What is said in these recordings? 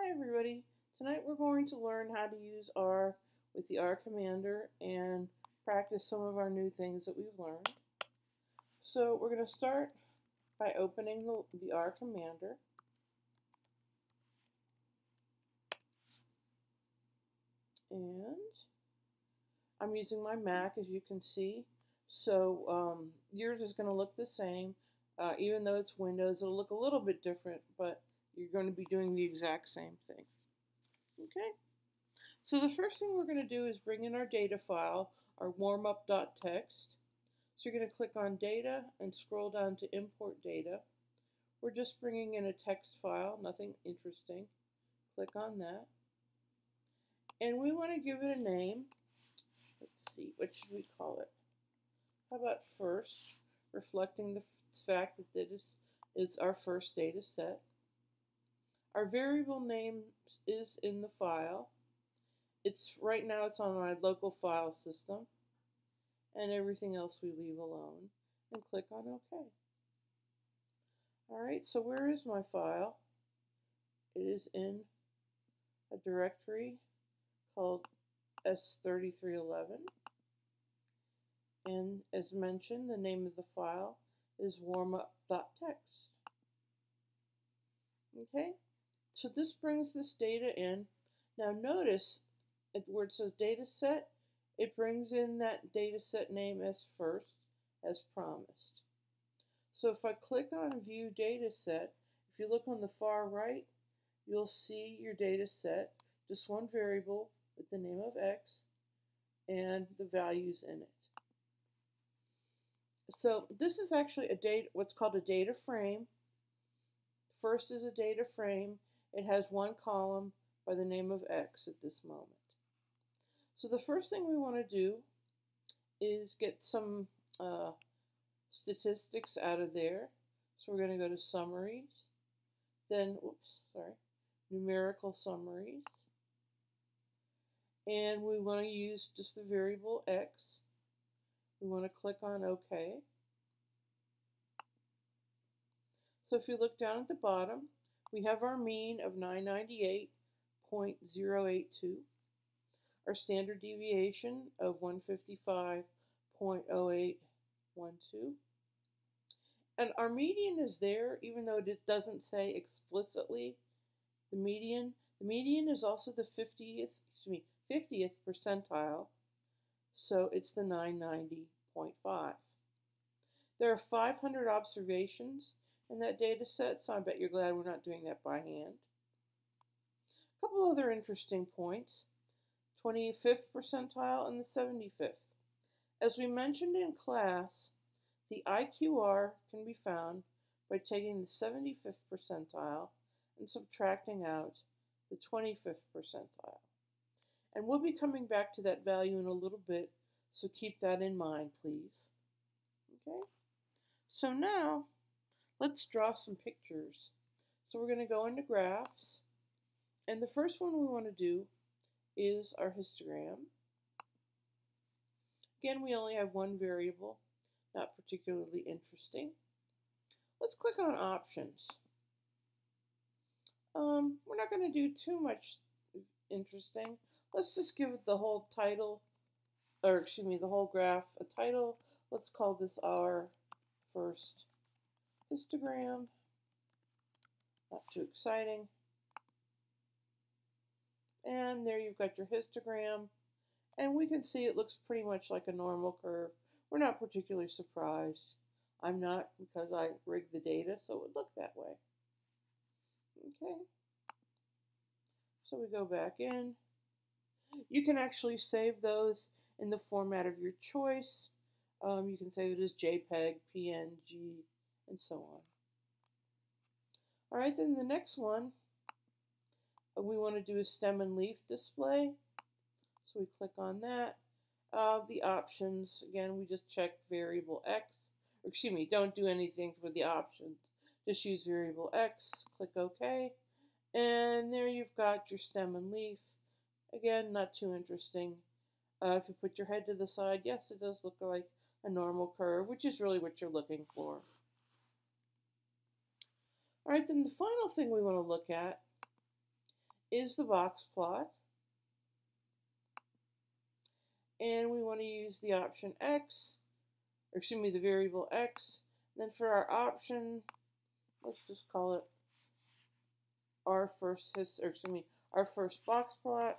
Hi everybody. Tonight we're going to learn how to use R with the Rcmdr and practice some of our new things that we've learned. So we're going to start by opening the Rcmdr. And I'm using my Mac, as you can see. So yours is going to look the same. Even though it's Windows, it'll look a little bit different, but you're going to be doing the exact same thing. Okay, so the first thing we're going to do is bring in our data file, our warmup.txt. So you're going to click on Data and scroll down to Import Data. We're just bringing in a text file, nothing interesting. Click on that. And we want to give it a name. Let's see, what should we call it? How about first, reflecting the fact that this is our first data set. Our variable name is in the file. Right now it's on my local file system, and everything else we leave alone, and click on OK. Alright, so where is my file? It is in a directory called S3311, and as mentioned, the name of the file is warmup.txt. Okay, so this brings this data in. Now notice where it says data set, it brings in that data set name as first, as promised. So if I click on View Data Set, if you look on the far right, you'll see your data set, just one variable with the name of X and the values in it. So this is actually what's called a data frame. First is a data frame. It has one column by the name of X at this moment. So the first thing we want to do is get some statistics out of there. So we're going to go to Summaries, then, Numerical Summaries. And we want to use just the variable X. We want to click on OK. So if you look down at the bottom, we have our mean of 998.082, our standard deviation of 155.0812, and our median is there even though it doesn't say explicitly the median. The median is also the 50th percentile, so it's the 990.5. There are 500 observations in that data set, so I bet you're glad we're not doing that by hand. A couple other interesting points: 25th percentile and the 75th. As we mentioned in class, the IQR can be found by taking the 75th percentile and subtracting out the 25th percentile. And we'll be coming back to that value in a little bit, so keep that in mind, please. Okay? So now, let's draw some pictures. So we're going to go into Graphs, and the first one we want to do is our histogram. Again, we only have one variable, not particularly interesting. Let's click on Options. We're not going to do too much interesting. Let's just give it the whole title, or excuse me, the whole graph a title. Let's call this our first histogram. Not too exciting. And there you've got your histogram. And we can see it looks pretty much like a normal curve. We're not particularly surprised. I'm not, because I rigged the data so it would look that way. Okay. So we go back in. You can actually save those in the format of your choice. You can save it as JPEG, PNG, and so on. All right, then the next one we want to do a stem and leaf display. So we click on that. The options, again, we just check variable X. Or excuse me, don't do anything with the options. Just use variable X, click OK. And there you've got your stem and leaf. Again, not too interesting. If you put your head to the side, yes, it does look like a normal curve, which is really what you're looking for. All right, then the final thing we want to look at is the box plot. And we want to use the option X, or excuse me, the variable X. Then for our option, let's just call it our first box plot.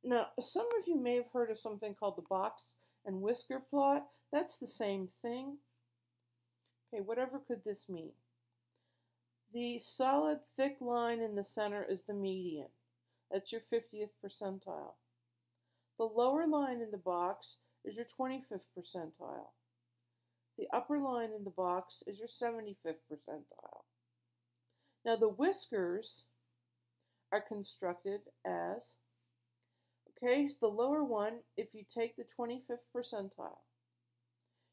Now, some of you may have heard of something called the box and whisker plot. That's the same thing. Okay, whatever could this mean? The solid thick line in the center is the median. That's your 50th percentile. The lower line in the box is your 25th percentile. The upper line in the box is your 75th percentile. Now the whiskers are constructed as, okay, the lower one, if you take the 25th percentile,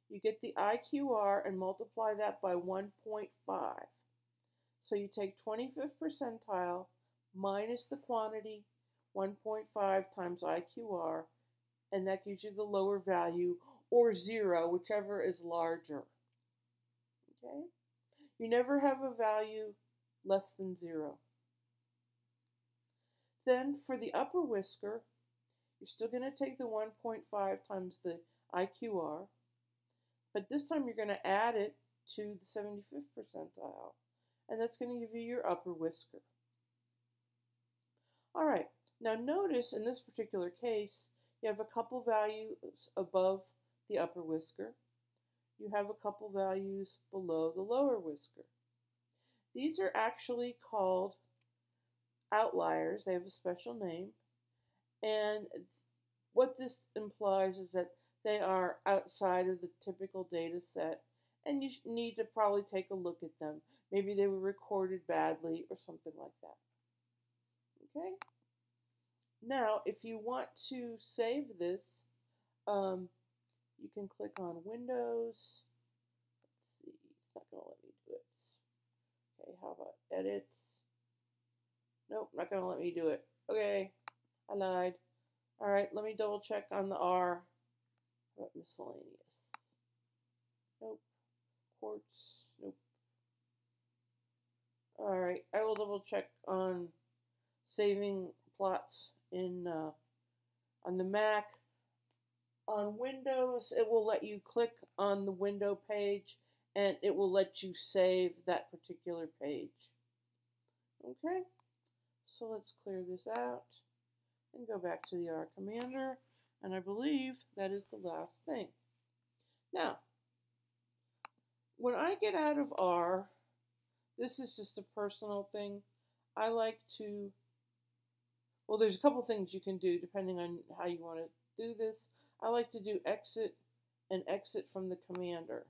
you get the IQR and multiply that by 1.5. So you take 25th percentile minus the quantity, 1.5 times IQR, and that gives you the lower value, or 0, whichever is larger. Okay? You never have a value less than 0. Then for the upper whisker, you're still going to take the 1.5 times the IQR, but this time you're going to add it to the 75th percentile, and that's going to give you your upper whisker. All right, now notice in this particular case, you have a couple values above the upper whisker. You have a couple values below the lower whisker. These are actually called outliers. They have a special name. And what this implies is that they are outside of the typical data set, and you need to probably take a look at them. Maybe they were recorded badly or something like that. Okay? Now, if you want to save this, you can click on Windows. Let's see, it's not going to let me do it. Okay, how about Edit? Nope, not going to let me do it. Okay, I lied. All right, let me double check on the R. How about miscellaneous? Nope. Quartz? Nope. All right, I will double check on saving plots in on the Mac. On Windows, it will let you click on the window page, and it will let you save that particular page. Okay, so let's clear this out and go back to the Rcmdr, and I believe that is the last thing. Now, when I get out of R, this is just a personal thing. I like to, well, there's a couple things you can do depending on how you want to do this. I like to do exit and exit from the commander.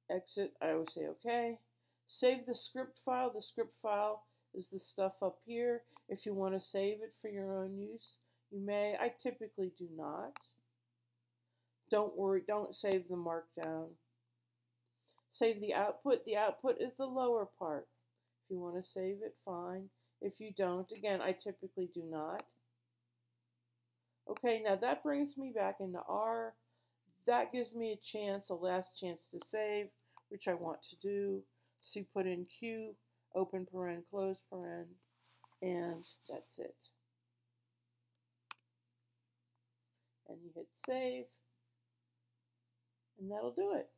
Exit, I always say okay. Save the script file. The script file is the stuff up here. If you want to save it for your own use, you may. I typically do not. Don't worry, don't save the markdown. Save the output. The output is the lower part. If you want to save it, fine. If you don't, again, I typically do not. Okay, now that brings me back into R. That gives me a chance, a last chance to save, which I want to do. So you put in Q, open paren, close paren, and that's it. And you hit save, and that'll do it.